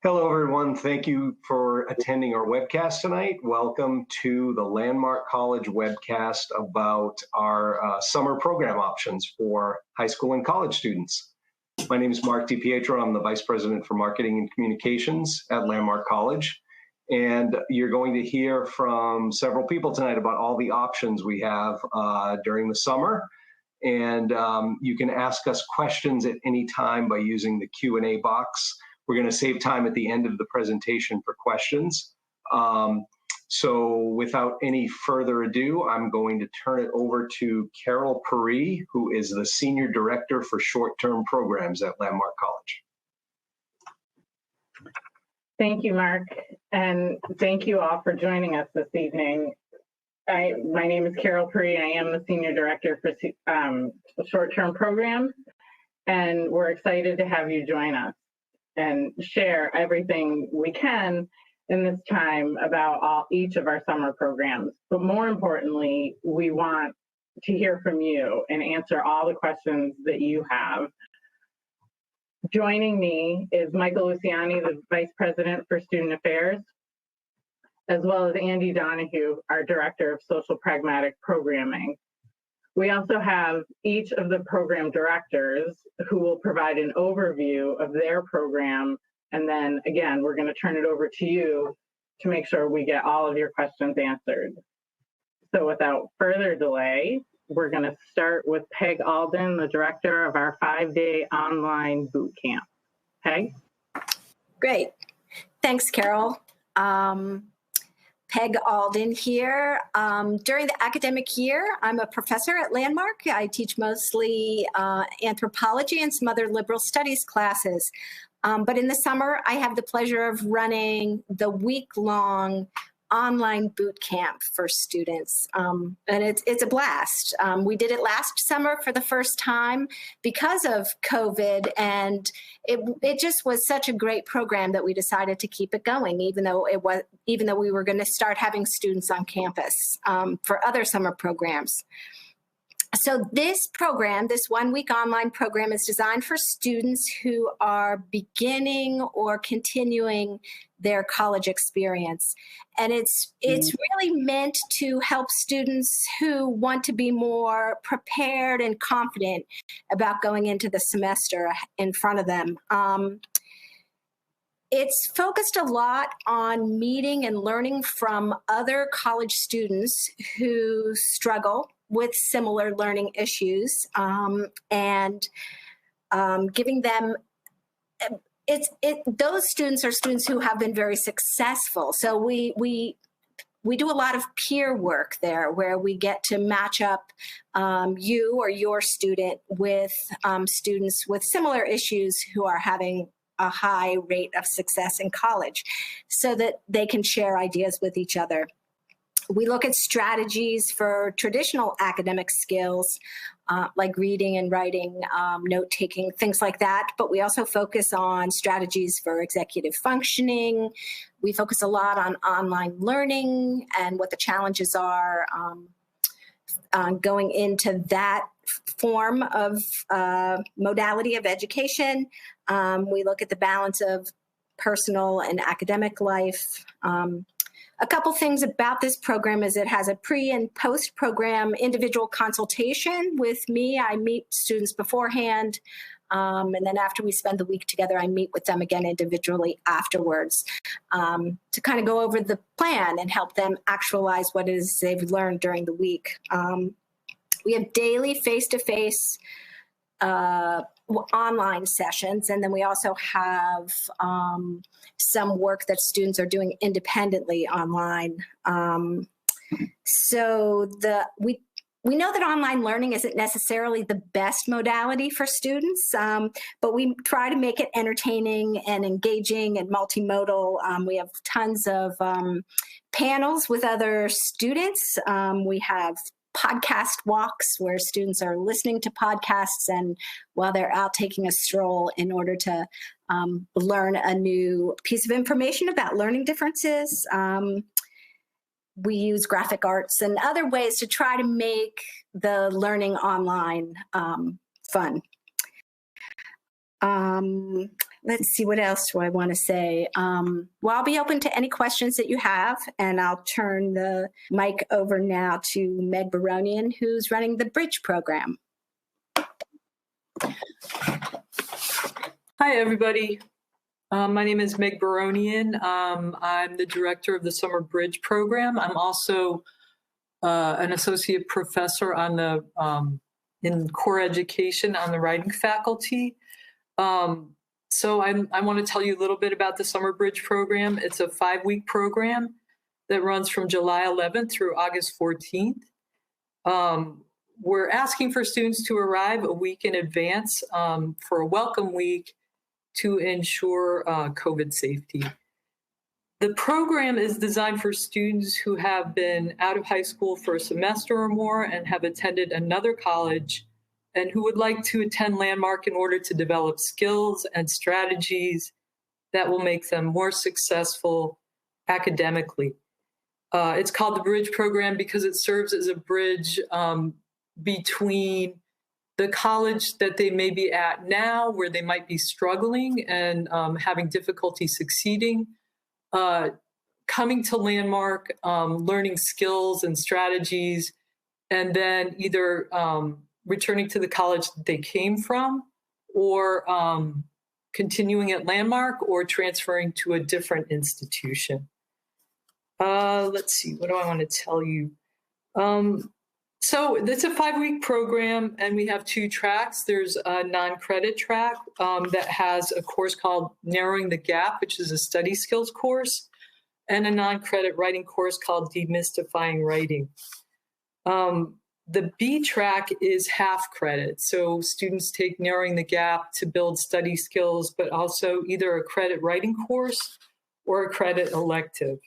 Hello, everyone. Thank you for attending our webcast tonight. Welcome to the Landmark College webcast about our summer program options for high school and college students. My name is Mark DiPietro. I'm the Vice President for Marketing and Communications at Landmark College. And you're going to hear from several people tonight about all the options we have during the summer. And you can ask us questions at any time by using the Q&A box. We're going to save time at the end of the presentation for questions. So without any further ado, I'm going to turn it over to Carroll, Pare, who is the Senior Director for Short-Term Programs at Landmark College. Thank you, Mark, and thank you all for joining us this evening. My name is Carroll Pare. I am the Senior Director for Short-Term Programs, and we're excited to have you join us and share everything we can in this time about each of our summer programs. But more importantly, we want to hear from you and answer all the questions that you have. Joining me is Michael Luciani, the Vice President for Student Affairs, as well as Andy Donahue, our Director of Social Pragmatic Programming. We also have each of the program directors who will provide an overview of their program. And then again, we're going to turn it over to you to make sure we get all of your questions answered. So without further delay, we're going to start with Peg Alden, the director of our 5-day online boot camp. Peg? Great. Thanks, Carol. Peg Alden here. During the academic year, I'm a professor at Landmark. I teach mostly anthropology and some other liberal studies classes. But in the summer, I have the pleasure of running the week-long online boot camp for students. And it's a blast. We did it last summer for the first time because of COVID, and it just was such a great program that we decided to keep it going, even though we were going to start having students on campus for other summer programs. So this program, this 1-week online program, is designed for students who are beginning or continuing their college experience. And it's really meant to help students who want to be more prepared and confident about going into the semester in front of them. It's focused a lot on meeting and learning from other college students who struggle with similar learning issues, and giving them, those students are students who have been very successful. So we do a lot of peer work there, where we get to match up you or your student with students with similar issues who are having a high rate of success in college, so that they can share ideas with each other. We look at strategies for traditional academic skills, like reading and writing, note-taking, things like that. But we also focus on strategies for executive functioning. We focus a lot on online learning and what the challenges are going into that form of modality of education. We look at the balance of personal and academic life. A couple things about this program is it has a pre and post program individual consultation with me. I meet students beforehand, and then after we spend the week together, I meet with them again individually afterwards to kind of go over the plan and help them actualize what it is they've learned during the week. We have daily face-to-face online sessions, and then we also have some work that students are doing independently online. So we know that online learning isn't necessarily the best modality for students, but we try to make it entertaining and engaging and multimodal. We have tons of panels with other students. We have podcast walks where students are listening to podcasts and while they're out taking a stroll in order to learn a new piece of information about learning differences. We use graphic arts and other ways to try to make the learning online fun. Let's see, what else do I want to say? Well, I'll be open to any questions that you have, and I'll turn the mic over now to Meg Baronian, who's running the Bridge program. Hi, everybody. My name is Meg Baronian. I'm the director of the Summer Bridge program. I'm also an associate professor on the in core education on the writing faculty. So I want to tell you a little bit about the Summer Bridge program. It's a 5-week program that runs from July 11th through August 14th. We're asking for students to arrive a week in advance for a welcome week to ensure COVID safety. The program is designed for students who have been out of high school for a semester or more and have attended another college and who would like to attend Landmark in order to develop skills and strategies that will make them more successful academically. It's called the Bridge program because it serves as a bridge between the college that they may be at now, where they might be struggling and having difficulty succeeding, coming to Landmark, learning skills and strategies, and then either returning to the college that they came from, or continuing at Landmark, or transferring to a different institution. Let's see, what do I want to tell you? So it's a 5-week program, and we have 2 tracks. There's a non-credit track that has a course called Narrowing the Gap, which is a study skills course, and a non-credit writing course called Demystifying Writing. The B track is half credit. So students take Narrowing the Gap to build study skills, but also either a credit writing course or a credit elective.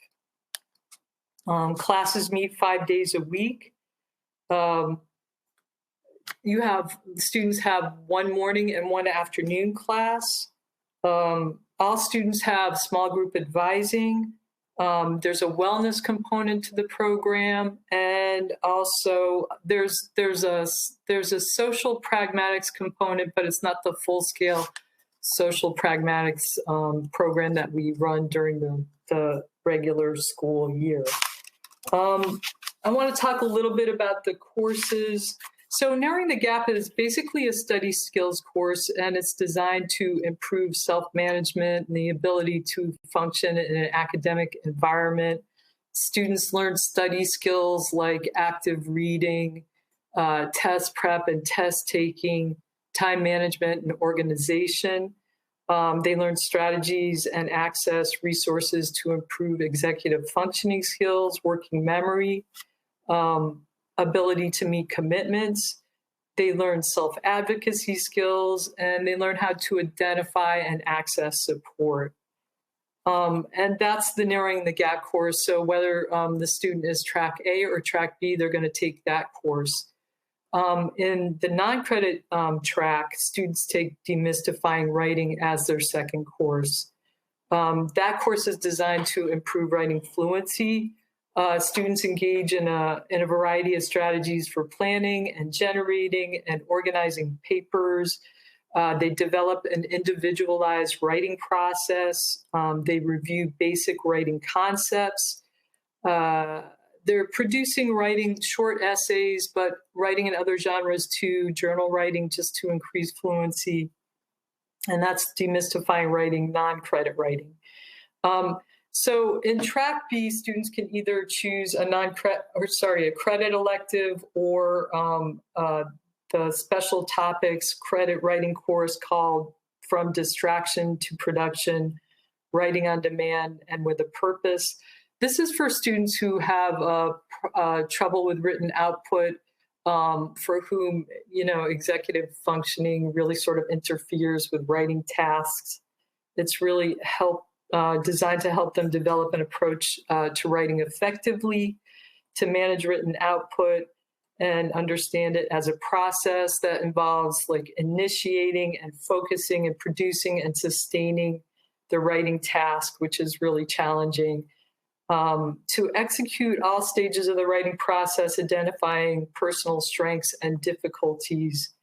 Classes meet 5 days a week. Students have 1 morning and 1 afternoon class. All students have small group advising. There's a wellness component to the program, and also there's a social pragmatics component, but it's not the full scale social pragmatics program that we run during the regular school year. I want to talk a little bit about the courses. So Narrowing the Gap is basically a study skills course, and it's designed to improve self-management and the ability to function in an academic environment. Students learn study skills like active reading, test prep and test taking, time management and organization. They learn strategies and access resources to improve executive functioning skills, working memory, ability to meet commitments. They learn self-advocacy skills, and they learn how to identify and access support. And that's the Narrowing the Gap course. So whether the student is track A or track B, they're going to take that course. In the non-credit track, students take Demystifying Writing as their second course. That course is designed to improve writing fluency. Students engage in a variety of strategies for planning and generating and organizing papers. They develop an individualized writing process. They review basic writing concepts. They're producing writing short essays, but writing in other genres too, journal writing just to increase fluency. And that's Demystifying Writing, non-credit writing. So in track B, students can either choose a credit elective, or the special topics credit writing course called From Distraction to Production, Writing on Demand and with a Purpose. This is for students who have trouble with written output, for whom, executive functioning really sort of interferes with writing tasks. It's really designed to help them develop an approach to writing effectively, to manage written output, and understand it as a process that involves like initiating and focusing and producing and sustaining the writing task, which is really challenging. To execute all stages of the writing process, identifying personal strengths and difficulties,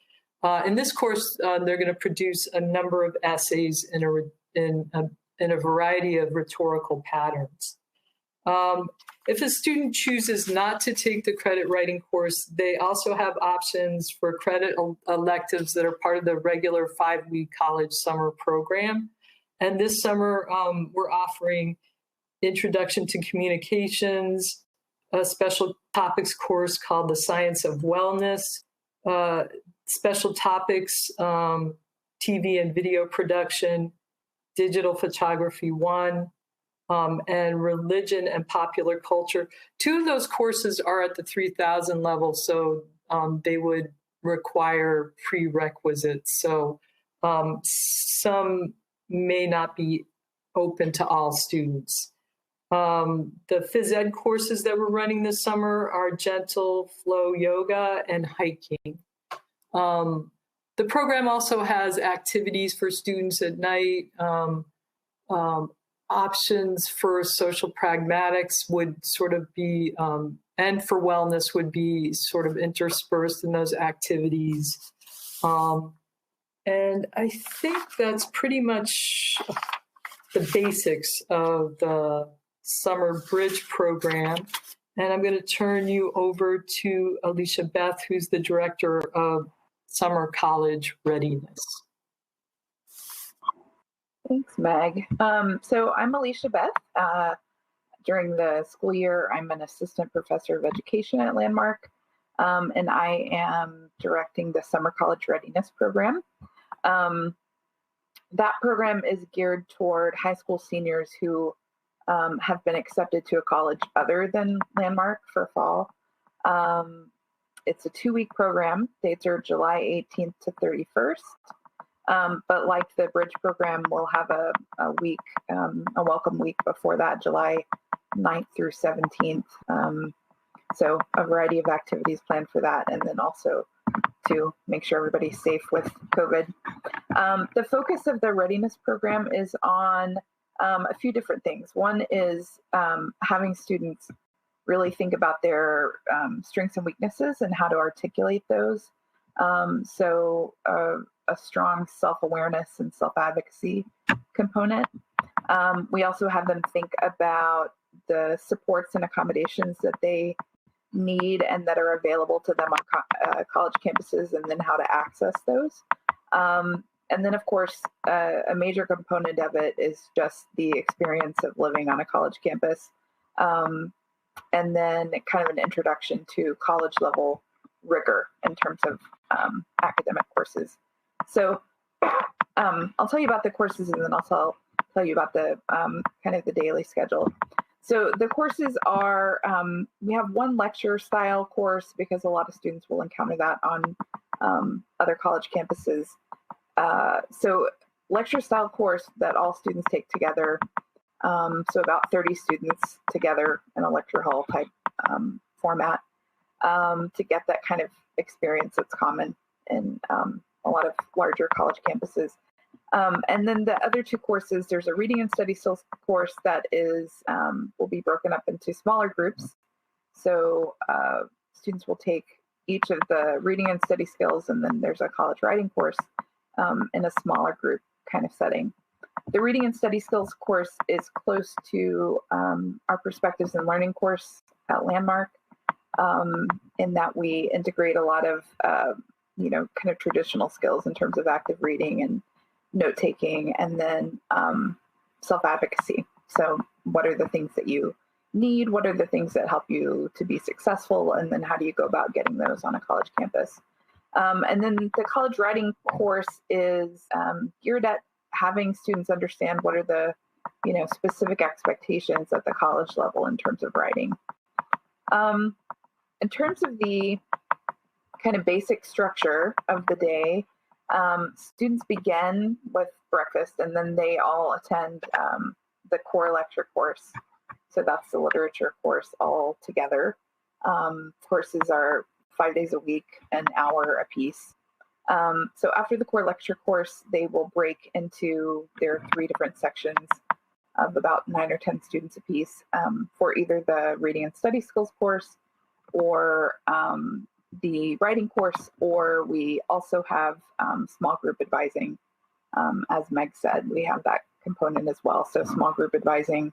In this course, they're going to produce a number of essays in a variety of rhetorical patterns. If a student chooses not to take the credit writing course, they also have options for credit electives that are part of the regular 5-week college summer program. And this summer, we're offering Introduction to Communications, a special topics course called The Science of Wellness, special topics, TV and video production, Digital Photography 1, and Religion and Popular Culture. 2 of those courses are at the 3000 level, so they would require prerequisites. So some may not be open to all students. The phys ed courses that we're running this summer are Gentle Flow Yoga and Hiking. The program also has activities for students at night. Options for social pragmatics would sort of be, and for wellness would be sort of interspersed in those activities. And I think that's pretty much the basics of the summer bridge program. And I'm going to turn you over to Alicia Beth, who's the director of Summer College Readiness. Thanks, Meg. So I'm Alicia Beth. During the school year, I'm an assistant professor of education at Landmark, and I am directing the Summer College Readiness program. That program is geared toward high school seniors who have been accepted to a college other than Landmark for fall. It's a 2-week program. Dates are July 18th to 31st. But like the bridge program, we'll have a week, a welcome week before that, July 9th through 17th. So a variety of activities planned for that, and then also to make sure everybody's safe with COVID. The focus of the readiness program is on a few different things. One is having students really think about their strengths and weaknesses and how to articulate those. So a strong self-awareness and self-advocacy component. We also have them think about the supports and accommodations that they need and that are available to them on college campuses, and then how to access those. And then, of course, a major component of it is just the experience of living on a college campus. And then kind of an introduction to college level rigor in terms of academic courses. So I'll tell you about the courses, and then I'll tell you about the kind of the daily schedule. So the courses are, we have one lecture style course because a lot of students will encounter that on other college campuses. So lecture style course that all students take together. So about 30 students together in a lecture hall type format to get that kind of experience that's common in a lot of larger college campuses. And then the other 2 courses, there's a reading and study skills course that is will be broken up into smaller groups. So students will take each of the reading and study skills, and then there's a college writing course in a smaller group kind of setting. The reading and study skills course is close to our perspectives and learning course at Landmark, in that we integrate a lot of kind of traditional skills in terms of active reading and note taking, and then self-advocacy. So what are the things that you need? What are the things that help you to be successful? And then how do you go about getting those on a college campus? And then the college writing course is geared at having students understand what are the specific expectations at the college level in terms of writing. In terms of the kind of basic structure of the day, students begin with breakfast, and then they all attend the core lecture course. So that's the literature course all together. Courses are 5 days a week, an hour apiece. So after the core lecture course, they will break into their 3 different sections of about 9 or 10 students apiece for either the reading and study skills course or the writing course, or we also have small group advising. As Meg said, we have that component as well. So small group advising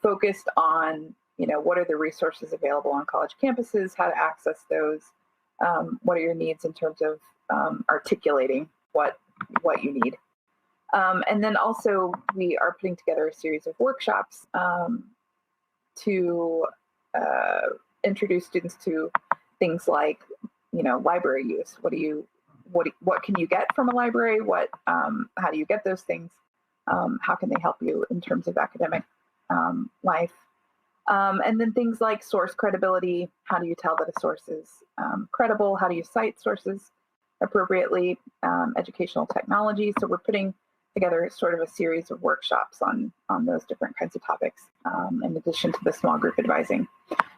focused on, what are the resources available on college campuses, how to access those, what are your needs in terms of articulating what you need. And then also we are putting together a series of workshops to introduce students to things like, library use. What can you get from a library? How do you get those things? How can they help you in terms of academic life? And then things like source credibility. How do you tell that a source is credible? How do you cite sources appropriately? Educational technology. So we're putting together sort of a series of workshops on those different kinds of topics, in addition to the small group advising.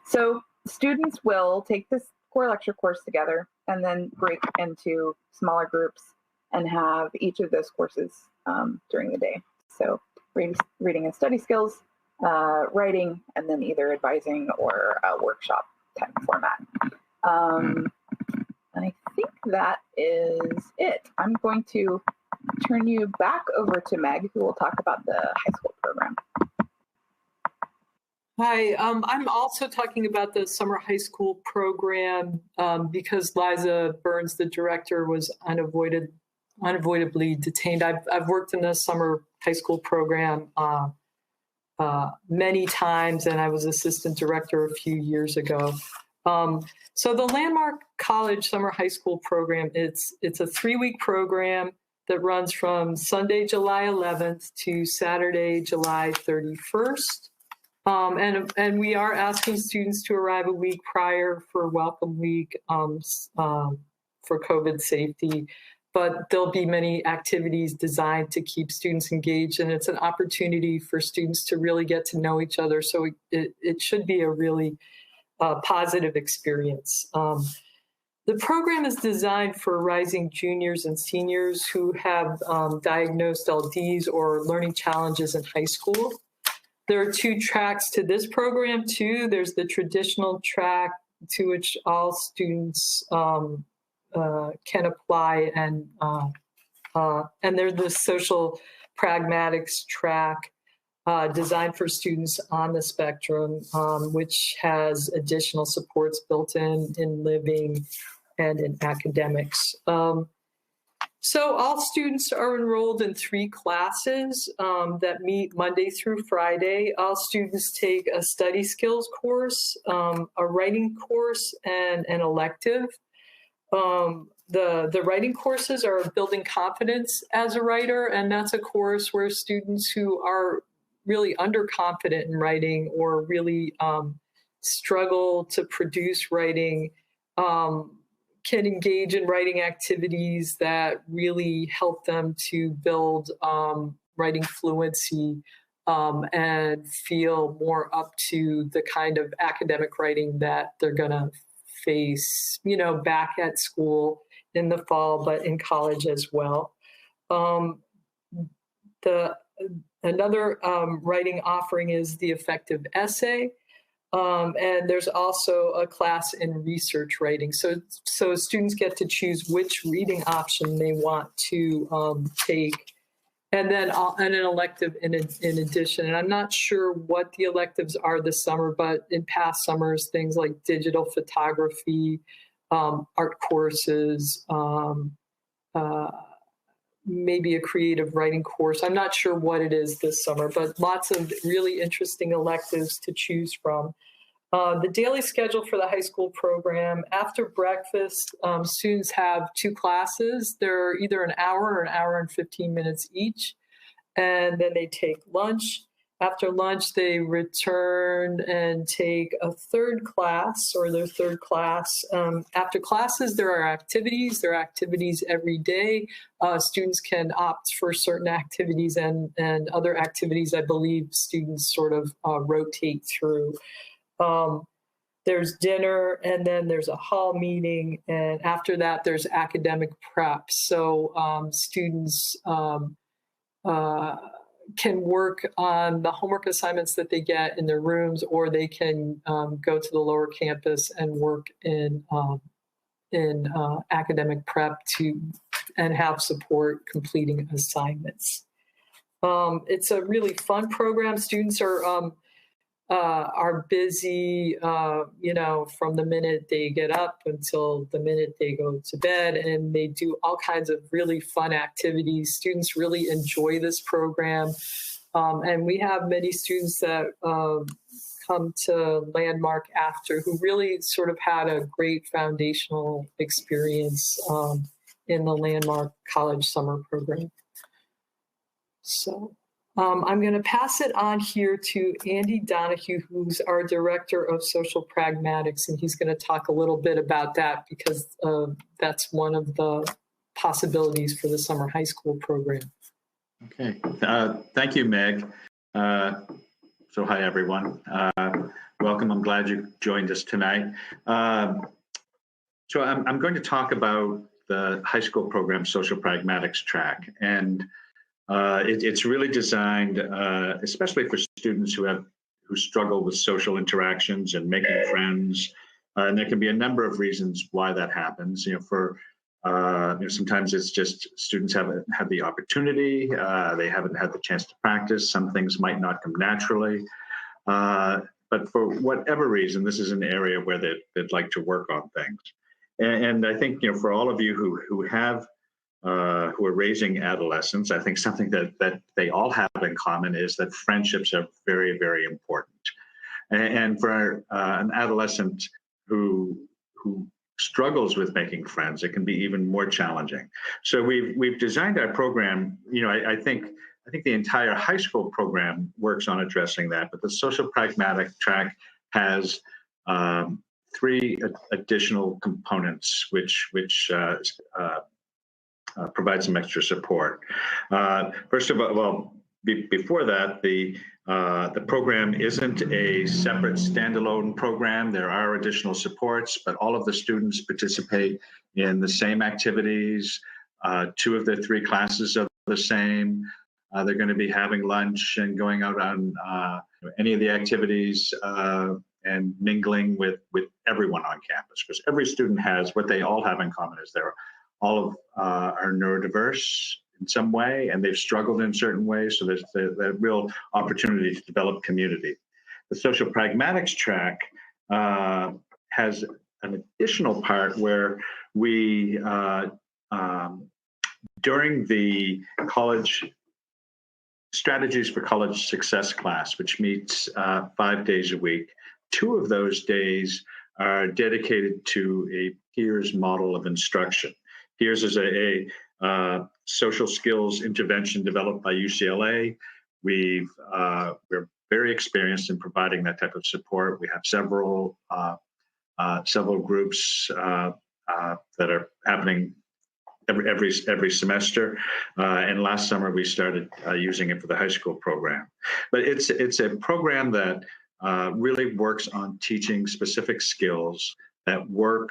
So students will take this core lecture course together and then break into smaller groups and have each of those courses during the day. So reading and study skills, writing, and then either advising or a workshop type format. And I think that is it. I'm going to turn you back over to Meg, who will talk about the high school program. Hi, I'm also talking about the summer high school program because Liza Burns, the director, was unavoidably detained. I've worked in the summer high school program many times, and I was assistant director a few years ago. So the Landmark College Summer High School program, it's a 3-week program that runs from Sunday, July 11th to Saturday, July 31st. And we are asking students to arrive a week prior for Welcome Week for COVID safety. But there'll be many activities designed to keep students engaged, and it's an opportunity for students to really get to know each other. So it should be a really positive experience. The program is designed for rising juniors and seniors who have diagnosed LDs or learning challenges in high school. There are 2 tracks to this program too. There's the traditional track to which all students can apply, and there's the social pragmatics track designed for students on the spectrum, which has additional supports built in living and in academics. So all students are enrolled in 3 classes that meet Monday through Friday. All students take a study skills course, a writing course, and an elective. The writing courses are building confidence as a writer, and that's a course where students who are really underconfident in writing or really struggle to produce writing can engage in writing activities that really help them to build writing fluency and feel more up to the kind of academic writing that they're going to face, back at school in the fall, but in college as well. Another writing offering is the effective essay. And there's also a class in research writing. So students get to choose which reading option they want to take, and then an elective in addition. And I'm not sure what the electives are this summer, but in past summers, things like digital photography, art courses, maybe a creative writing course. I'm not sure what it is this summer, but lots of really interesting electives to choose from. The daily schedule for the high school program: after breakfast, students have 2 classes. They're either an hour or an hour and 15 minutes each. And then they take lunch. After lunch, they return and take a 3rd class or their 3rd class. After classes, there are activities. There are activities every day. Students can opt for certain activities and other activities, I believe, students sort of rotate through. There's dinner, and then there's a hall meeting. And after that, there's academic prep. So students can work on the homework assignments that they get in their rooms, or they can go to the lower campus and work in academic prep and have support completing assignments. It's a really fun program. Students are busy, from the minute they get up until the minute they go to bed, and they do all kinds of really fun activities. Students really enjoy this program, and we have many students that come to Landmark after who really sort of had a great foundational experience in the Landmark College Summer Program. So I'm going to pass it on here to Andy Donahue, who's our Director of Social Pragmatics, and he's going to talk a little bit about that because that's one of the possibilities for the summer high school program. Okay, thank you, Meg. So hi, everyone. Welcome. I'm glad you joined us tonight. So I'm going to talk about the high school program Social Pragmatics track, and it's really designed, especially for students who struggle with social interactions and making friends. And there can be a number of reasons why that happens. Sometimes it's just students haven't had the opportunity, they haven't had the chance to practice. Some things might not come naturally. But for whatever reason, this is an area where they'd like to work on things. And I think, for all of you who are raising adolescents, I think something that they all have in common is that friendships are very, very important. And for an adolescent who struggles with making friends, it can be even more challenging. So we've designed our program. I think the entire high school program works on addressing that, but the Social Pragmatic track has 3 additional components which provide some extra support. First of all, before that, the program isn't a separate standalone program. There are additional supports, but all of the students participate in the same activities. 2 of the 3 classes are the same. They're going to be having lunch and going out on any of the activities and mingling with everyone on campus, because every student has what they all have in common is they're all are neurodiverse in some way, and they've struggled in certain ways. So there's the real opportunity to develop community. The Social Pragmatics track has an additional part where we, during the college strategies for college success class, which meets 5 days a week, 2 of those days are dedicated to a peers model of instruction. Peers is a social skills intervention developed by UCLA. We're very experienced in providing that type of support. We have several groups that are happening every semester, and last summer we started using it for the high school program. But it's a program that really works on teaching specific skills that work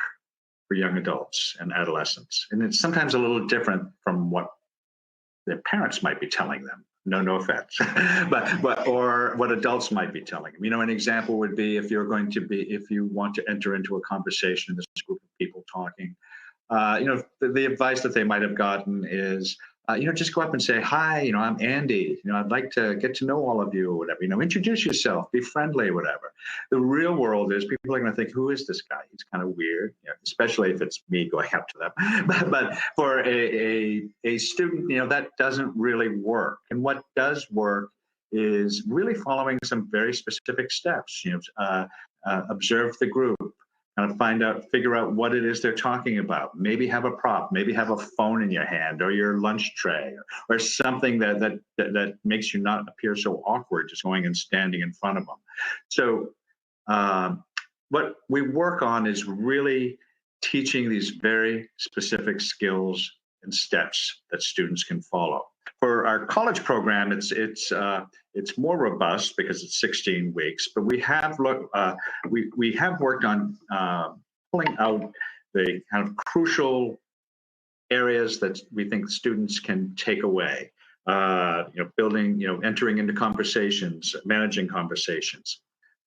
for young adults and adolescents. And it's sometimes a little different from what their parents might be telling them. No offense, but or what adults might be telling them. An example would be if you want to enter into a conversation in this group of people talking, the advice that they might have gotten is, just go up and say, hi, I'm Andy, I'd like to get to know all of you or whatever, introduce yourself, be friendly, whatever. The real world is people are going to think, who is this guy? He's kind of weird, especially if it's me going up to them. But for a student, that doesn't really work. And what does work is really following some very specific steps, observe the group, kind of figure out what it is they're talking about. Maybe have a prop, maybe have a phone in your hand or your lunch tray or something that makes you not appear so awkward just going and standing in front of them. So what we work on is really teaching these very specific skills and steps that students can follow. For our college program, it's more robust because it's 16 weeks, but we have worked on pulling out the kind of crucial areas that we think students can take away. building, entering into conversations, managing conversations,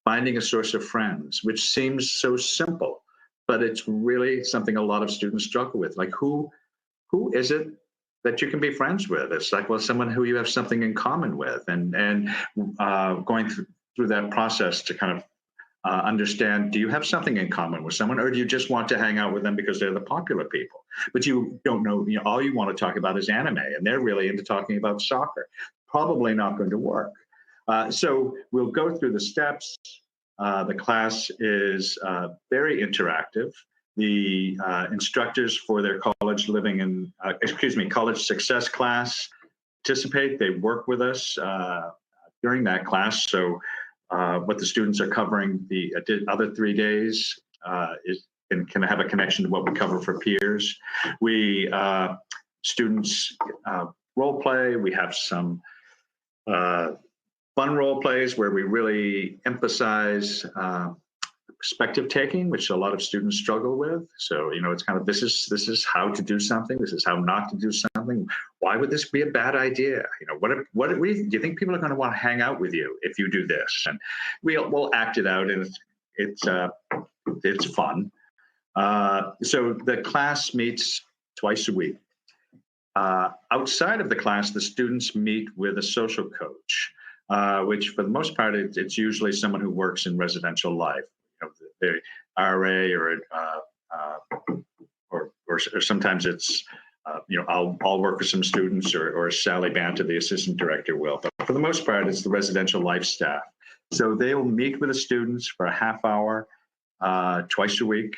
finding a source of friends, which seems so simple, but it's really something a lot of students struggle with. Like, who is it that you can be friends with? It's like, well, someone who you have something in common with, and going through that process to kind of understand, do you have something in common with someone, or do you just want to hang out with them because they're the popular people? But you don't know, all you want to talk about is anime, and they're really into talking about soccer. Probably not going to work. So we'll go through the steps. The class is very interactive. The instructors for their college college success class participate. They work with us during that class. So what the students are covering the other 3 days can have a connection to what we cover for peers. Students role play. We have some fun role plays where we really emphasize perspective taking, which a lot of students struggle with. So, it's kind of, this is how to do something. This is how not to do something. Why would this be a bad idea? Do you think people are going to want to hang out with you if you do this? And we'll act it out, and it's fun. So the class meets twice a week. Outside of the class, the students meet with a social coach, which for the most part, it's usually someone who works in residential life. The RA or sometimes it's I'll work with some students, or Sally Banter, the assistant director, will. But for the most part, it's the residential life staff. So they will meet with the students for a half hour twice a week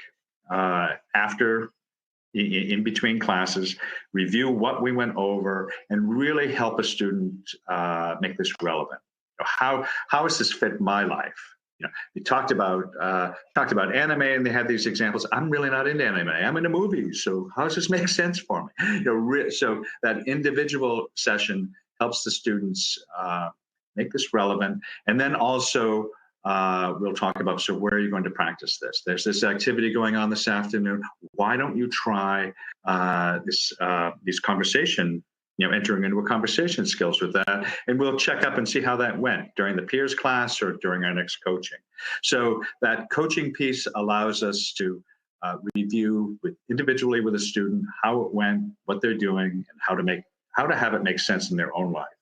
in between classes, review what we went over, and really help a student make this relevant. How does this fit my life? We talked about anime, and they had these examples. I'm really not into anime. I'm into movies. So how does this make sense for me? So that individual session helps the students make this relevant. And then also we'll talk about, so where are you going to practice this? There's this activity going on this afternoon. Why don't you try these conversation, entering into a conversation skills with that, and we'll check up and see how that went during the peers class or during our next coaching. So that coaching piece allows us to review individually with a student how it went, what they're doing, and how to have it make sense in their own life.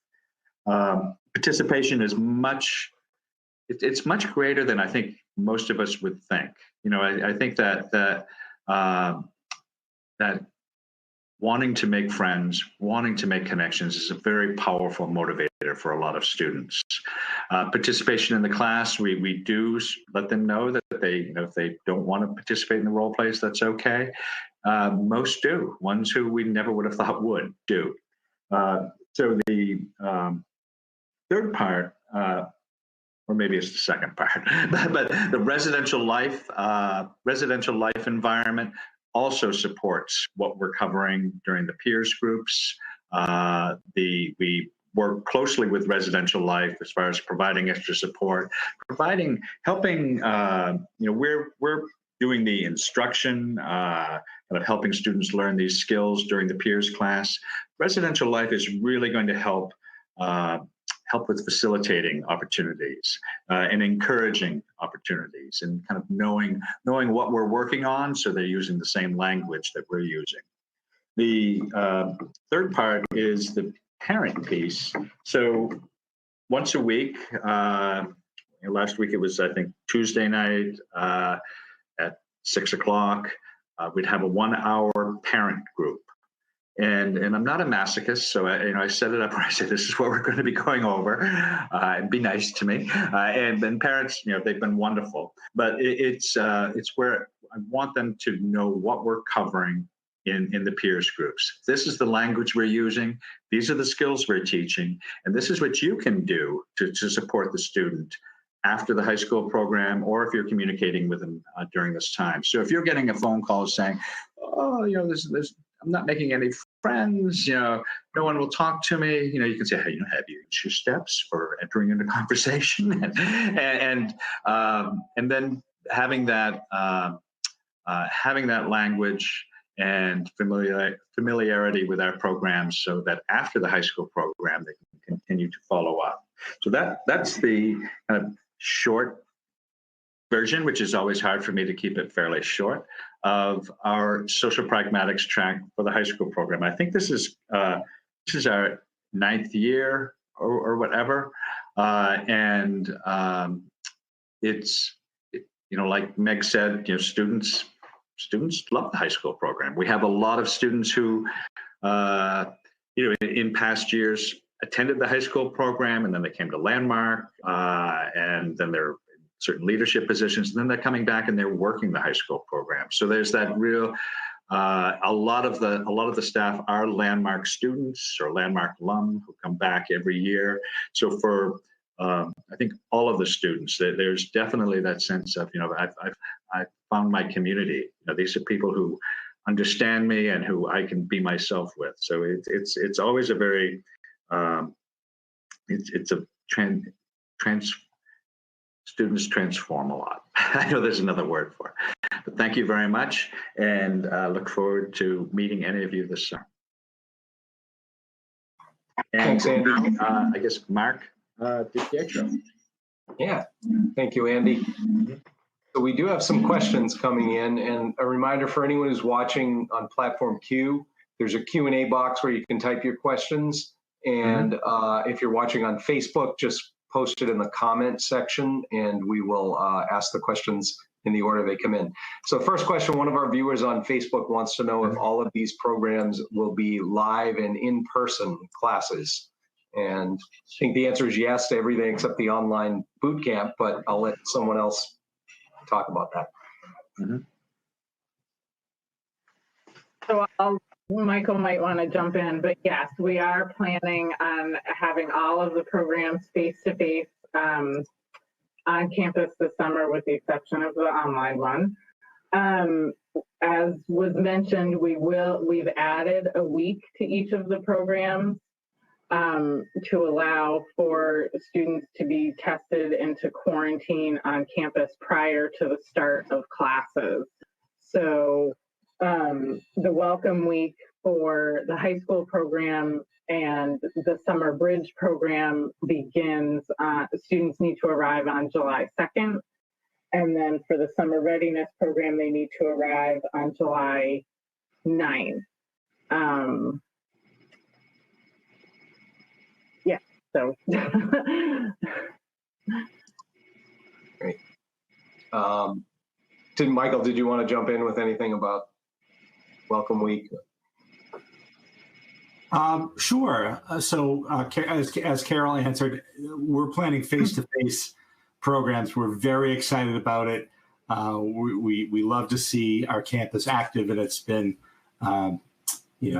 Participation is much greater than I think most of us would think. I think that wanting to make friends, wanting to make connections is a very powerful motivator for a lot of students. Participation in the class, we do let them know that if they don't want to participate in the role plays, that's okay. Most do. Ones who we never would have thought would do. So the third part, or maybe it's the second part, but the residential life environment also supports what we're covering during the peers groups. We work closely with residential life as far as providing extra support, helping. We're doing the instruction, kind of helping students learn these skills during the peers class. Residential life is really going to help with facilitating opportunities and encouraging opportunities, and kind of knowing what we're working on, so they're using the same language that we're using. The third part is the parent piece. So once a week, last week it was, I think, Tuesday night at 6 o'clock, we'd have a 1 hour parent group. And I'm not a masochist, so I set it up where I say, this is what we're going to be going over, and be nice to me. And then parents, they've been wonderful. But it's where I want them to know what we're covering in the peers groups. This is the language we're using. These are the skills we're teaching. And this is what you can do to support the student after the high school program, or if you're communicating with them during this time. So if you're getting a phone call saying, oh, I'm not making any friends, no one will talk to me, you can say, hey, have you reached your steps for entering into conversation? and then having that language and familiarity with our programs so that after the high school program, they can continue to follow up. So that's the kind of short version, which is always hard for me to keep it fairly short, of our social pragmatics track for the high school program. I think this is our 9th year or whatever. It's, like Meg said, students love the high school program. We have a lot of students who, in past years attended the high school program, and then they came to Landmark, and then they're in certain leadership positions, and then they're coming back and they're working the high school program. So there's that real, a lot of the staff are Landmark students or Landmark alum who come back every year. So for I think all of the students, there's definitely that sense of, I've found my community. These are people who understand me and who I can be myself with. So it's always a very, students transform a lot. I know there's another word for it. But thank you very much, and look forward to meeting any of you this summer. And, thanks, Andy. I guess Mark DiPietro. Yeah, thank you, Andy. So we do have some questions coming in, and a reminder for anyone who's watching on platform Q, there's a Q&A box where you can type your questions. And if you're watching on Facebook, just post it in the comment section, and we will ask the questions in the order they come in. So first question, one of our viewers on Facebook wants to know if all of these programs will be live and in-person classes. And I think the answer is yes to everything except the online boot camp, but I'll let someone else talk about that. So Michael might want to jump in, but yes, we are planning on having all of the programs face-to-face on campus this summer, with the exception of the online one. As was mentioned, we've added a week to each of the programs to allow for students to be tested into quarantine on campus prior to the start of classes. So the welcome week for the high school program and the summer bridge program begins, students need to arrive on July 2nd. And then for the summer readiness program, they need to arrive on July 9th. Yeah, so. Great. Michael, did you want to jump in with anything about Welcome Week? Sure. So as Carroll answered, we're planning face-to-face programs. We're very excited about it. We love to see our campus active, and it's been, we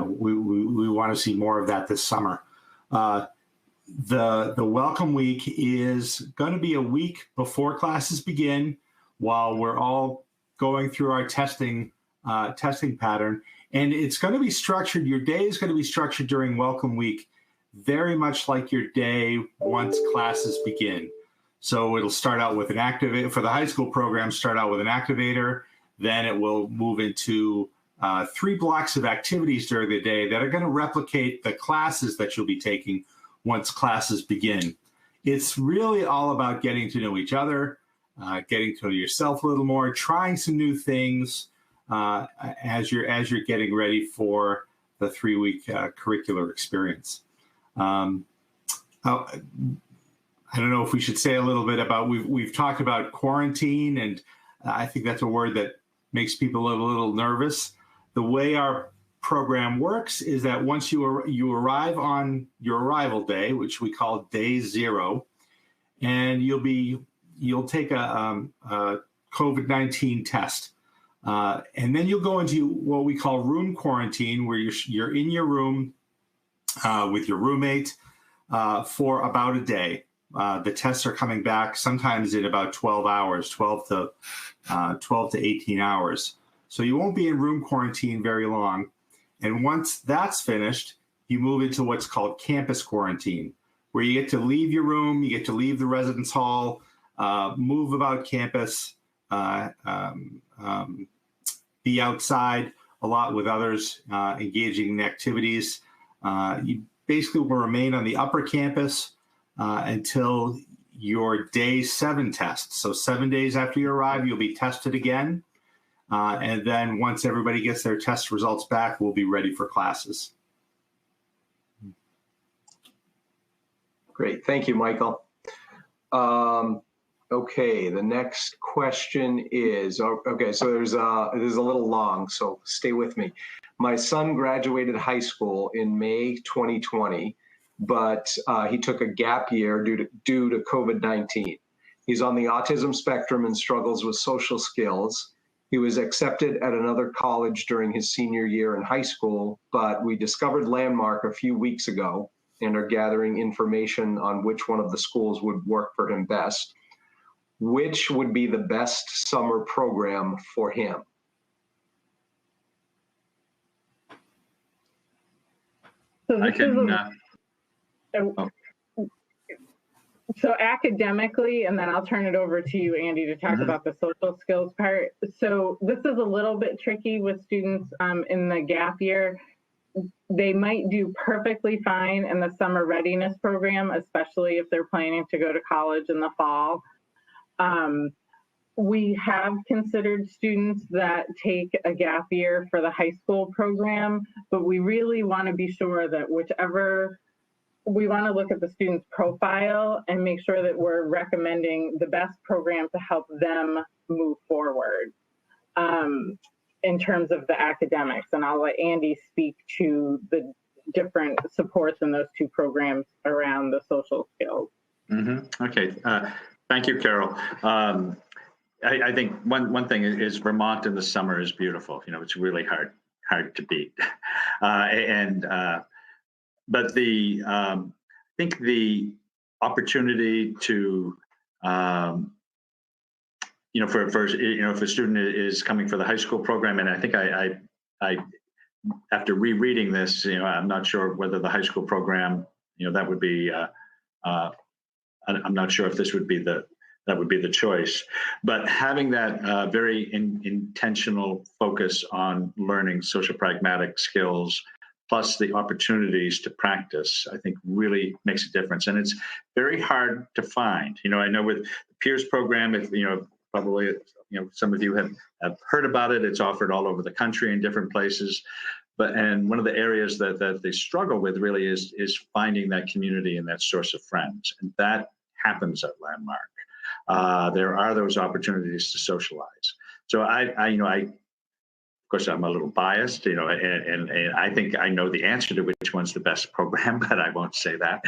want to see more of that this summer. The Welcome Week is going to be a week before classes begin, while we're all going through our testing pattern. And it's going to be structured, your day is going to be structured during Welcome Week, very much like your day once classes begin. So it'll start out with an activator. For the high school program, start out with an activator. Then it will move into 3 blocks of activities during the day that are going to replicate the classes that you'll be taking once classes begin. It's really all about getting to know each other, getting to know yourself a little more, trying some new things, as you're getting ready for the 3-week curricular experience. I don't know if we should say a little bit about, we've talked about quarantine, and I think that's a word that makes people a little nervous. The way our program works is that once you arrive on your arrival day, which we call day 0, and you'll take a COVID-19 test. And then you'll go into what we call room quarantine, where you're in your room with your roommate for about a day. The tests are coming back sometimes in about 12 hours, 12 to 18 hours. So you won't be in room quarantine very long. And once that's finished, you move into what's called campus quarantine, where you get to leave your room, you get to leave the residence hall, move about campus, be outside. a lot with others, engaging in activities. You basically will remain on the upper campus until your day 7 test. So 7 days after you arrive, you'll be tested again. And then once everybody gets their test results back, we'll be ready for classes. Great. Thank you, Michael. Okay, the next question is, okay, so this is a little long, so stay with me. My son graduated high school in May 2020, but he took a gap year due to COVID-19. He's on the autism spectrum and struggles with social skills. He was accepted at another college during his senior year in high school, but we discovered Landmark a few weeks ago and are gathering information on which one of the schools would work for him best. Which would be the best summer program for him? So So academically, and then I'll turn it over to you, Andy, to talk about the social skills part. So this is a little bit tricky with students in the gap year. They might do perfectly fine in the summer readiness program, especially if they're planning to go to college in the fall. We have considered students that take a gap year for the high school program, but we really want to be sure that we want to look at the student's profile and make sure that we're recommending the best program to help them move forward in terms of the academics. And I'll let Andy speak to the different supports in those two programs around the social skills. Okay, thank you, Carol. I think one thing is Vermont in the summer is beautiful. You know, it's really hard to beat. But I think the opportunity to, if a student is coming for the high school program, and I think I after rereading this, I'm not sure whether the high school program, that would be, I'm not sure if this would be that would be the choice, but having that very intentional focus on learning social pragmatic skills, plus the opportunities to practice, I think really makes a difference. And it's very hard to find. I know with the Peers program, if probably some of you have heard about it. It's offered all over the country in different places. And one of the areas that they struggle with really is finding that community and that source of friends. And that happens at Landmark. There are those opportunities to socialize. So of course, I'm a little biased, and I think I know the answer to which one's the best program, but I won't say that.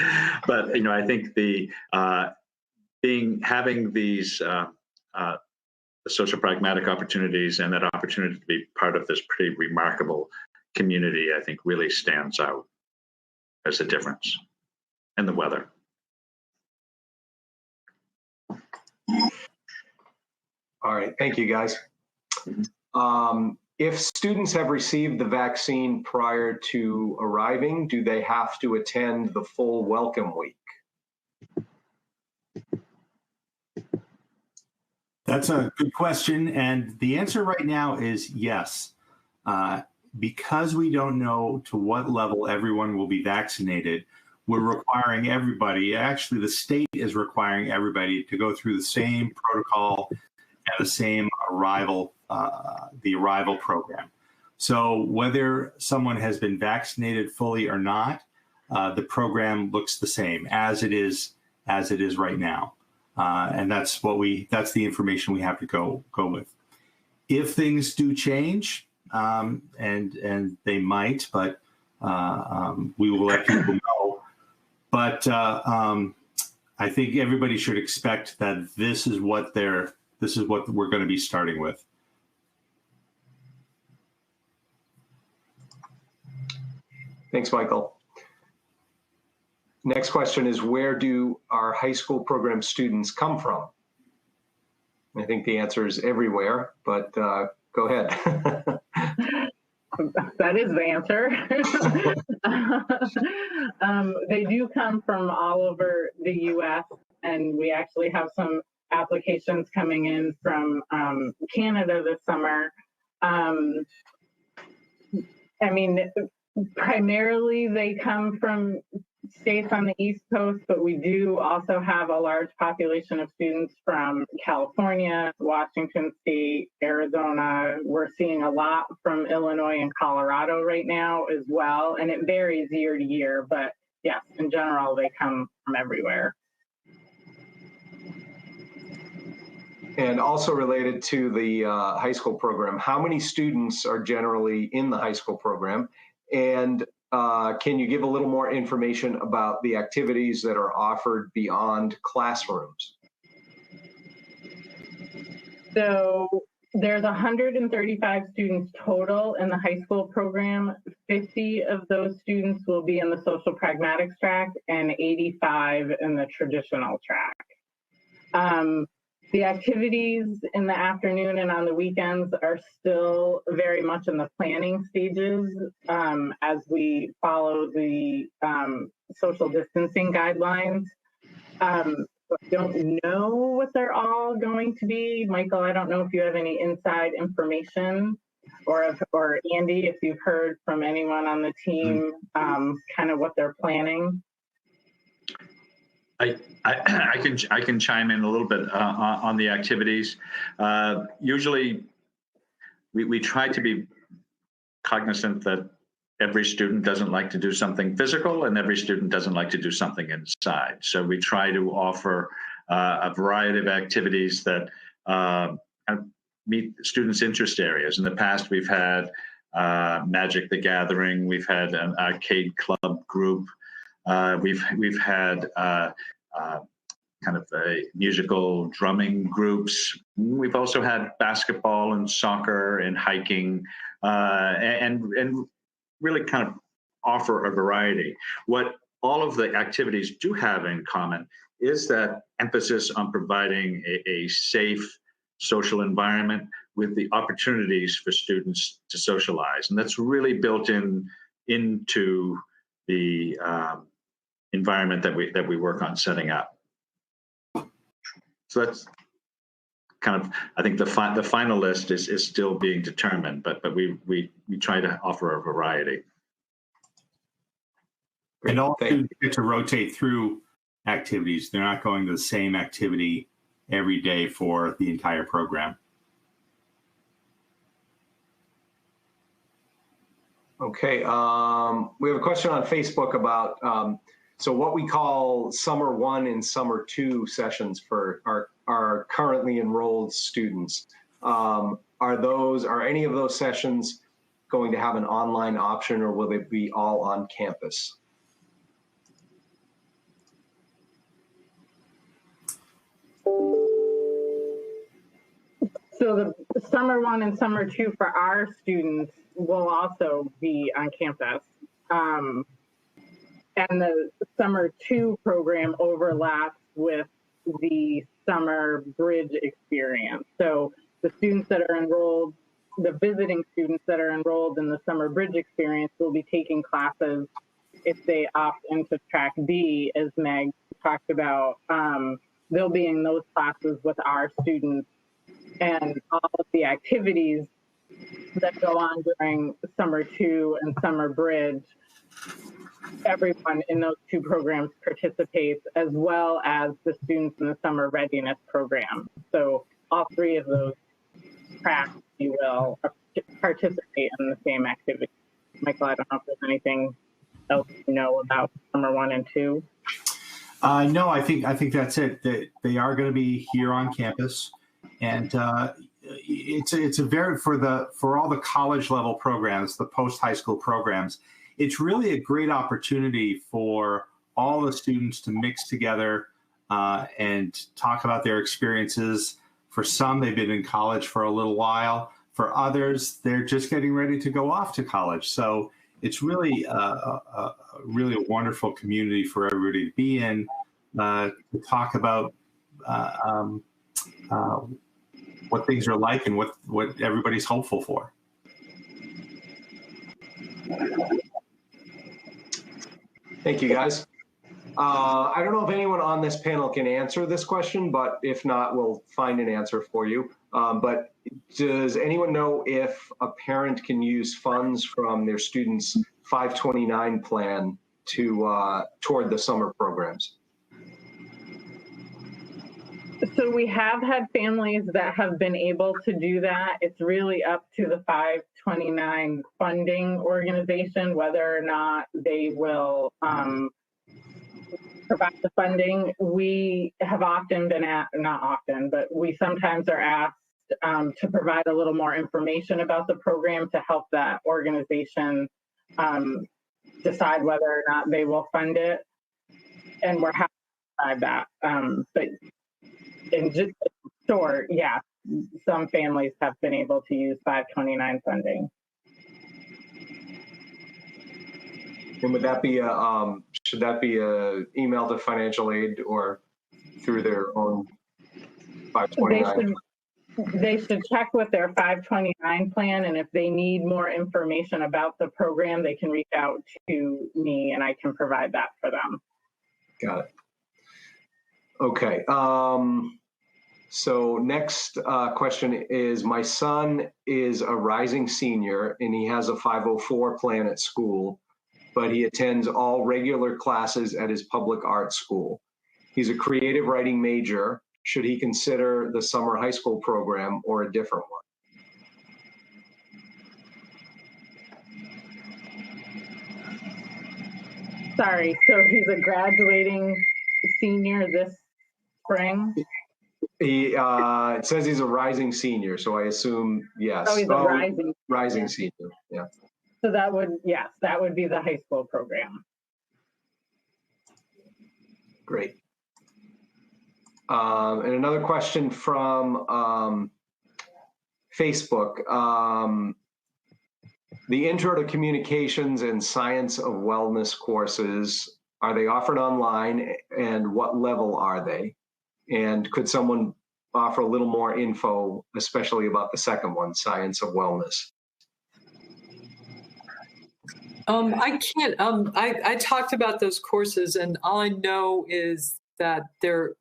But I think having these social pragmatic opportunities and that opportunity to be part of this pretty remarkable community, I think really stands out as a difference. And the weather. All right, thank you, guys. If students have received the vaccine prior to arriving, do they have to attend the full welcome week? That's a good question. And the answer right now is yes. Because we don't know to what level everyone will be vaccinated, we're requiring everybody, actually the state is requiring everybody to go through the same protocol and the same the arrival program. So whether someone has been vaccinated fully or not, the program looks the same as it is right now. And that's the information we have to go with. If things do change, and they might, but we will let people know. But I think everybody should expect that this is what we're going to be starting with. Thanks, Michael. Next question is, where do our high school program students come from? I think the answer is everywhere, but go ahead. That is the answer. They do come from all over the U.S., and we actually have some applications coming in from Canada this summer. I mean, primarily they come from states on the East Coast, but we do also have a large population of students from California, Washington State, Arizona. We're seeing a lot from Illinois and Colorado right now as well, and it varies year to year, but yes, in general, they come from everywhere. And also related to the high school program, how many students are generally in the high school program? And can you give a little more information about the activities that are offered beyond classrooms? So there's 135 students total in the high school program. 50 of those students will be in the social pragmatics track and 85 in the traditional track. The activities in the afternoon and on the weekends are still very much in the planning stages as we follow the social distancing guidelines. I don't know what they're all going to be. Michael, I don't know if you have any inside information, or Andy, if you've heard from anyone on the team, kind of what they're planning. I can chime in a little bit on the activities. Usually, we try to be cognizant that every student doesn't like to do something physical, and every student doesn't like to do something inside. So we try to offer a variety of activities that meet students' interest areas. In the past, we've had Magic the Gathering, we've had an arcade club group. We've had kind of musical drumming groups. We've also had basketball and soccer and hiking, and really kind of offer a variety. What all of the activities do have in common is that emphasis on providing a safe social environment with the opportunities for students to socialize, and that's really built into the environment that we work on setting up. So that's kind of, I think the final list is still being determined, but we try to offer a variety. And all students get to rotate through activities. They're not going to the same activity every day for the entire program. Okay, we have a question on Facebook about so what we call Summer 1 and Summer 2 sessions for our currently enrolled students. Are any of those sessions going to have an online option, or will they be all on campus? So the Summer 1 and Summer 2 for our students will also be on campus. And the Summer 2 program overlaps with the Summer Bridge experience. So the students that are enrolled, the visiting students that are enrolled in the Summer Bridge experience will be taking classes if they opt into track B, as Meg talked about. They'll be in those classes with our students, and all of the activities that go on during Summer 2 and Summer Bridge, everyone in those two programs participates, as well as the students in the Summer Readiness program. So all three of those tracks, if you will, participate in the same activity. Michael, I don't know if there's anything else you know about Summer 1 and 2. No, I think that's it. They are going to be here on campus, and it's a very for all the college level programs, the post high school programs. It's really a great opportunity for all the students to mix together and talk about their experiences. For some, they've been in college for a little while. For others, they're just getting ready to go off to college. So it's really a wonderful community for everybody to be in, to talk about what things are like and what everybody's hopeful for. Thank you, guys. I don't know if anyone on this panel can answer this question, but if not, we'll find an answer for you. But does anyone know if a parent can use funds from their student's 529 plan to toward the summer programs? So we have had families that have been able to do that. It's really up to the 529 funding organization whether or not they will provide the funding. We have often been not often, but we sometimes are asked to provide a little more information about the program to help that organization decide whether or not they will fund it. And we're happy to provide that. But in just short, yeah, some families have been able to use 529 funding. And would that be should that be a email to financial aid or through their own 529? They should check with their 529 plan, and if they need more information about the program, they can reach out to me and I can provide that for them. Got it. Okay. So next question is, my son is a rising senior and he has a 504 plan at school, but he attends all regular classes at his public arts school. He's a creative writing major. Should he consider the summer high school program or a different one? Sorry, so he's a graduating senior this spring? He it says he's a rising senior, so I assume yes. Oh, he's a rising senior. Yeah. So that would, yes, that would be the high school program. Great. And another question from Facebook. The Intro to Communications and Science of Wellness courses, are they offered online, and what level are they? And could someone offer a little more info, especially about the second one, Science of Wellness? I can't. I talked about those courses, and all I know is that they're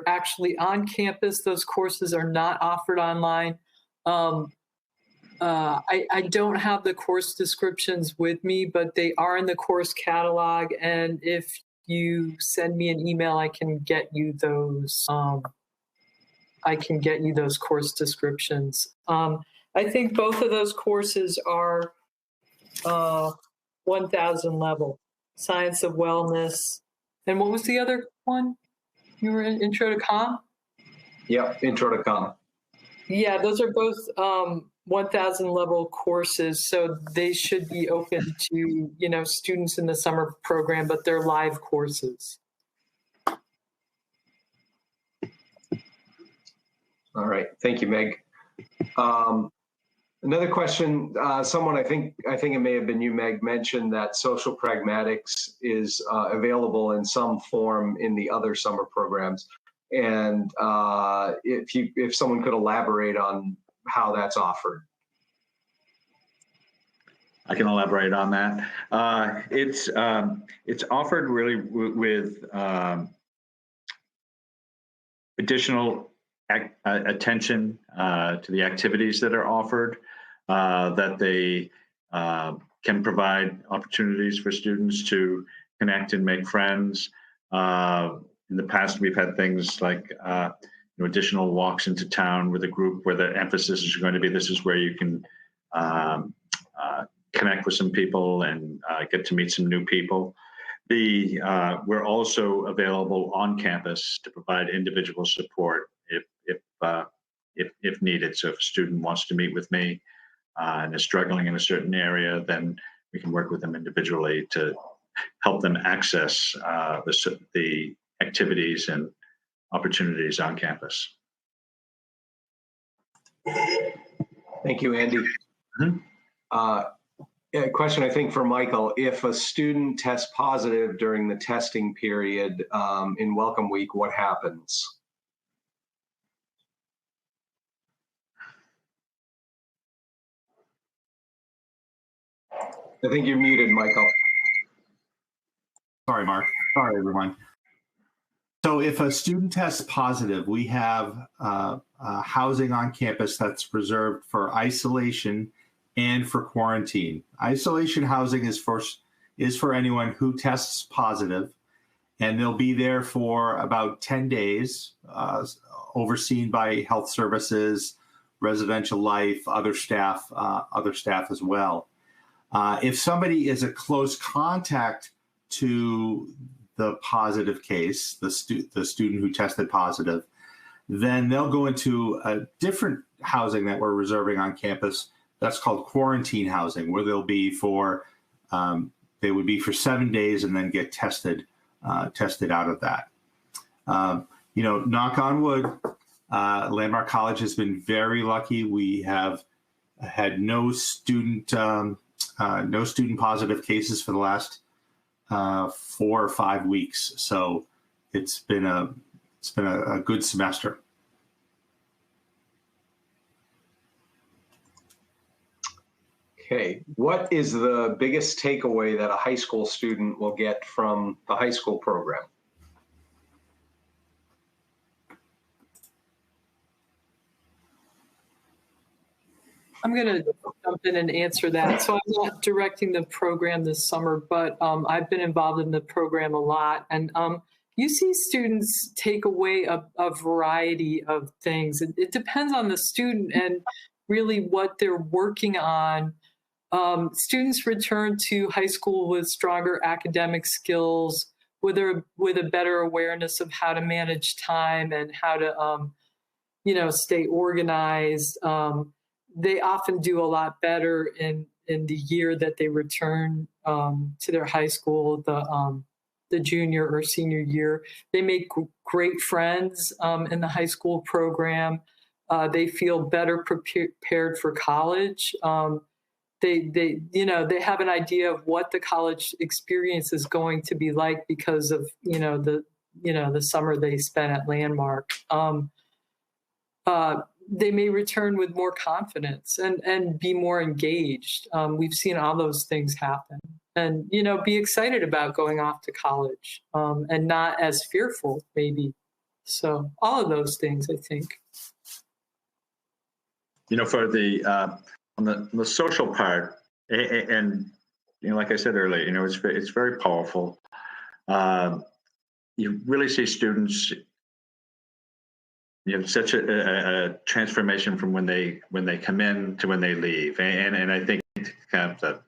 actually on campus. Those courses are not offered online. I don't have the course descriptions with me, but they are in the course catalog. And if you send me an email, I can get you those. I can get you those course descriptions. I think both of those courses are 1,000 level, Science of Wellness. And what was the other one? You were in Intro to Com? Yep, Intro to Com. Yeah, those are both 1,000 level courses, so they should be open to, students in the summer program, but they're live courses. All right, thank you, Meg. Another question, someone, I think it may have been you, Meg, mentioned that social pragmatics is available in some form in the other summer programs. And if someone could elaborate on how that's offered. I can elaborate on that. It's offered really with additional attention to the activities that are offered, that they can provide opportunities for students to connect and make friends. In the past, we've had things like additional walks into town with a group where the emphasis is going to be, this is where you can connect with some people and get to meet some new people. We're also available on campus to provide individual support if needed. So if a student wants to meet with me and is struggling in a certain area, then we can work with them individually to help them access the activities and opportunities on campus. Thank you, Andy. Mm-hmm. A question, I think, for Michael. If a student tests positive during the testing period in Welcome Week, what happens? I think you're muted, Michael. Sorry, Mark. Sorry, everyone. So if a student tests positive, we have housing on campus that's reserved for isolation and for quarantine. Isolation housing is for anyone who tests positive, and they'll be there for about 10 days, overseen by health services, residential life, other staff as well. If somebody is a close contact to the positive case, the student who tested positive, then they'll go into a different housing that we're reserving on campus. That's called quarantine housing, where they would be for 7 days and then get tested out of that. Knock on wood, Landmark College has been very lucky. We have had no student positive cases for the last 4 or 5 weeks. So it's been a good semester. Okay, what is the biggest takeaway that a high school student will get from the high school program? I'm going to jump in and answer that. So I'm not directing the program this summer, but I've been involved in the program a lot. And you see students take away a variety of things. It depends on the student and really what they're working on. Students return to high school with stronger academic skills, with a better awareness of how to manage time and how to, stay organized. They often do a lot better in the year that they return to their high school, the junior or senior year. They make great friends in the high school program. They feel better prepared for college. They have an idea of what the college experience is going to be like because of the summer they spent at Landmark. They may return with more confidence and be more engaged. We've seen all those things happen, and be excited about going off to college and not as fearful maybe. So all of those things, I think. For the on the social part, and like I said earlier, it's very powerful. You really see students. You have such a transformation from when they come in to when they leave, and I think kind of the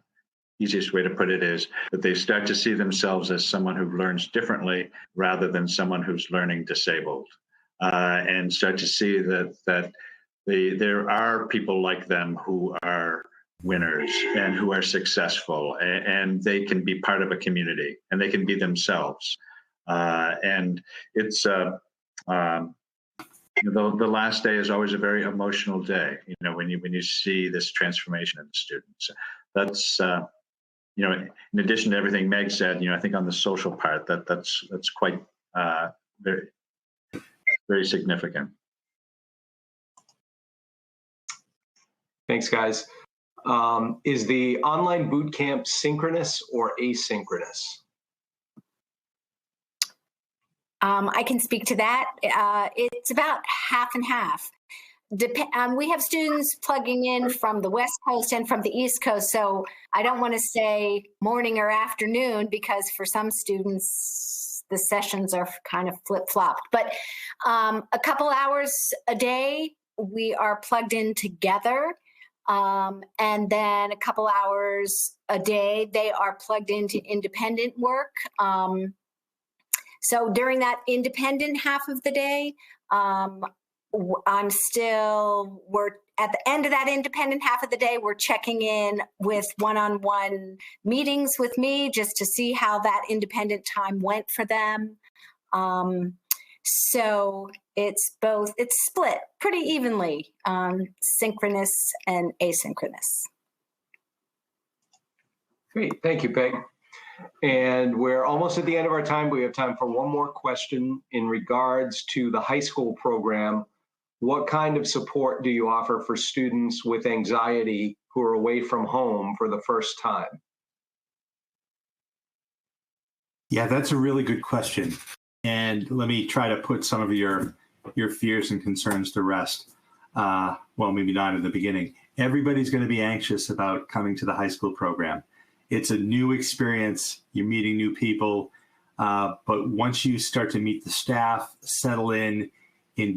easiest way to put it is that they start to see themselves as someone who learns differently rather than someone who's learning disabled, and start to see that there are people like them who are winners and who are successful, and they can be part of a community and they can be themselves, and it's. The last day is always a very emotional day, when you see this transformation in the students. That's, in addition to everything Meg said, I think on the social part, that's quite very, very significant. Thanks, guys. Is the online boot camp synchronous or asynchronous? I can speak to that. It's about half and half. We have students plugging in from the West Coast and from the East Coast, so I don't want to say morning or afternoon because for some students, the sessions are kind of flip-flopped. But a couple hours a day, we are plugged in together. And then a couple hours a day, they are plugged into independent work. So during that independent half of the day, we're at the end of that independent half of the day, we're checking in with one-on-one meetings with me just to see how that independent time went for them. So it's split pretty evenly, synchronous and asynchronous. Great, thank you, Peg. And we're almost at the end of our time. We have time for one more question in regards to the high school program. What kind of support do you offer for students with anxiety who are away from home for the first time? Yeah, that's a really good question. And let me try to put some of your fears and concerns to rest. Well, maybe not at the beginning. Everybody's going to be anxious about coming to the high school program. It's a new experience. You're meeting new people. But once you start to meet the staff, settle in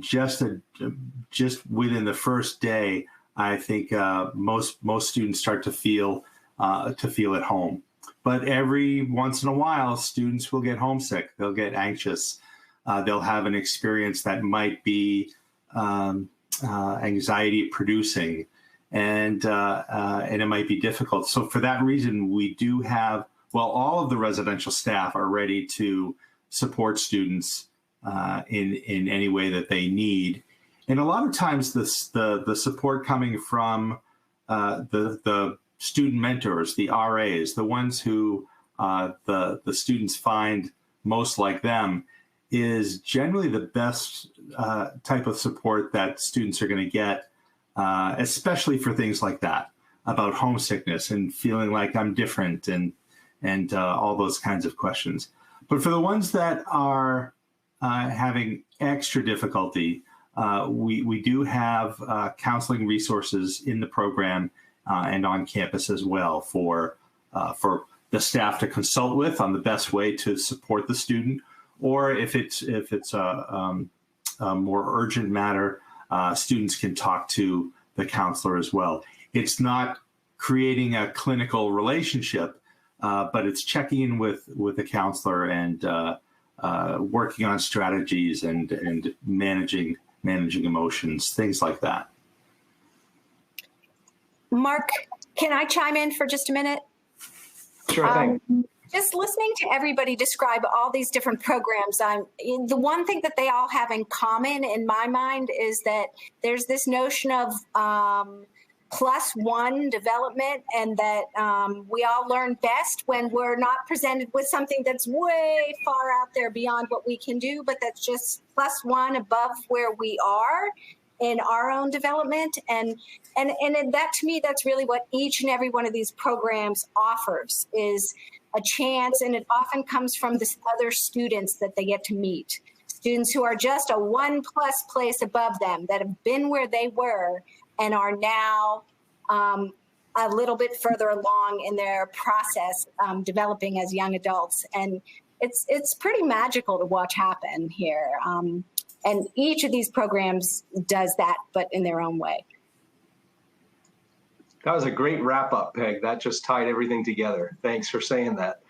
just within the first day, I think most students start to feel at home. But every once in a while, students will get homesick. They'll get anxious. They'll have an experience that might be anxiety producing, and it might be difficult. So for that reason, we do have, all of the residential staff are ready to support students in any way that they need. And a lot of times the support coming from the student mentors, the RAs, the ones who the students find most like them, is generally the best type of support that students are going to get, especially for things like that, about homesickness and feeling like I'm different and all those kinds of questions. But for the ones that are having extra difficulty, we do have counseling resources in the program and on campus as well for the staff to consult with on the best way to support the student, or if it's a more urgent matter, students can talk to the counselor as well. It's not creating a clinical relationship, but it's checking in with the counselor and working on strategies and managing emotions, things like that. Mark, can I chime in for just a minute? Sure thing. Just listening to everybody describe all these different programs, the one thing that they all have in common in my mind is that there's this notion of +1 development, and that we all learn best when we're not presented with something that's way far out there beyond what we can do, but that's just +1 above where we are in our own development. And that, to me, that's really what each and every one of these programs offers, is a chance, and it often comes from the other students that they get to meet. Students who are just a 1+ place above them, that have been where they were and are now a little bit further along in their process, developing as young adults. And it's pretty magical to watch happen here. And each of these programs does that, but in their own way. That was a great wrap up, Peg. That just tied everything together. Thanks for saying that.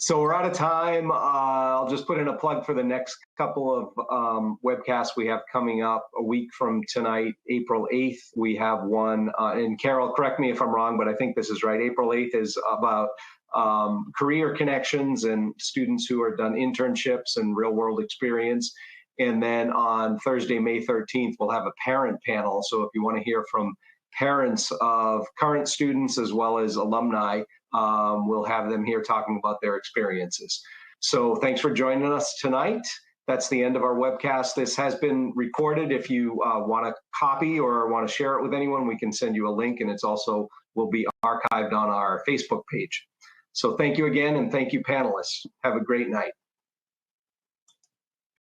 So we're out of time. I'll just put in a plug for the next couple of webcasts we have coming up. A week from tonight, April 8th, we have one. And Carroll, correct me if I'm wrong, but I think this is right. April 8th is about career connections and students who are done internships and real world experience. And then on Thursday, May 13th, we'll have a parent panel. So if you want to hear from parents of current students as well as alumni, we'll have them here talking about their experiences. So thanks for joining us tonight. That's the end of our webcast. This has been recorded. If you want to copy or want to share it with anyone, we can send you a link, and it's also will be archived on our Facebook page. So thank you again, and thank you, panelists. Have a great night.